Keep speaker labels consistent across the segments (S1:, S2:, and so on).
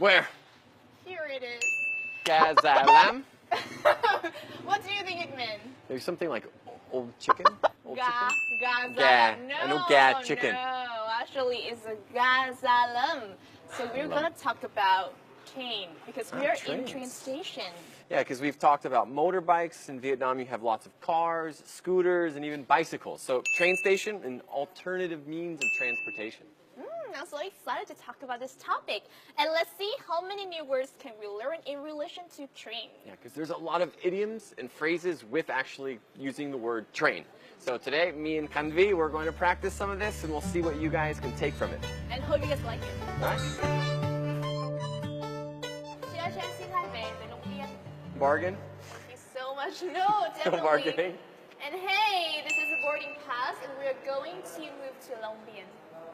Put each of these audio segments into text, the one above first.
S1: Where?
S2: Here it is.
S1: Gazalam?
S2: What do you think it meant?
S1: There's something like old chicken? Old chicken?
S2: Gaza.
S1: Ga.
S2: No,
S1: I know ga chicken.
S2: No, actually it's a gazalam. So we're going to talk about train because we are in train station.
S1: Yeah, because we've talked about motorbikes. In Vietnam, you have lots of cars, scooters, and even bicycles. So train station, an alternative means of transportation.
S2: I'm so excited to talk about this topic. And let's see how many new words can we learn in relation to train.
S1: Yeah, because there's a lot of idioms and phrases with actually using the word train. So today, me and Khánh Vy, we're going to practice some of this, and we'll see what you guys can take from it.
S2: And hope you guys like it.
S1: All right? Bargain?
S2: Thank you so much. No, definitely.
S1: No bargaining.
S2: And hey, this is a boarding pass, and we're going to move to Long Biên.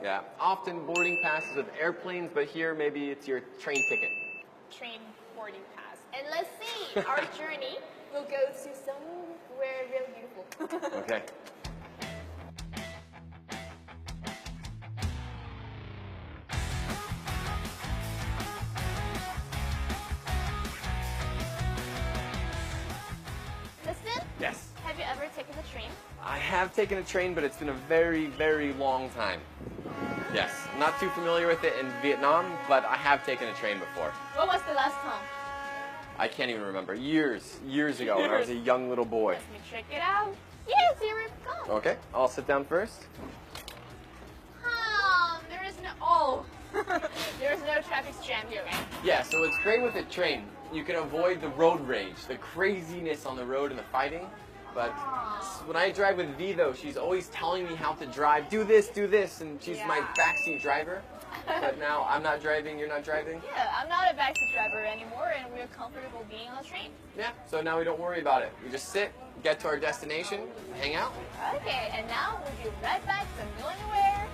S1: Yeah, often boarding passes with airplanes, but here maybe it's your train ticket.
S2: Train boarding pass. And let's see, our journey will go to somewhere really beautiful.
S1: Okay.
S2: Dustin?
S1: Yes.
S2: Have you ever taken the train?
S1: I have taken a train, but it's been a very, very long time. Yes, I'm not too familiar with it in Vietnam, but I have taken a train before.
S2: What was the last time?
S1: I can't even remember. Years ago when I was a young little boy.
S2: Let me check it out. Yes, here it comes.
S1: Okay, I'll sit down first.
S2: There is no, there's no traffic jam here, right?
S1: Yeah, so it's great with a train. You can avoid the road rage, the craziness on the road and the fighting. But when I drive with V, though, she's always telling me how to drive. Do this, and she's my backseat driver. But now I'm not driving, you're not driving?
S2: Yeah, I'm not a backseat driver anymore, and we're comfortable being on the train.
S1: Yeah, so now we don't worry about it. We just sit, get to our destination, hang out.
S2: Okay, and now we'll be right back, so don't go anywhere.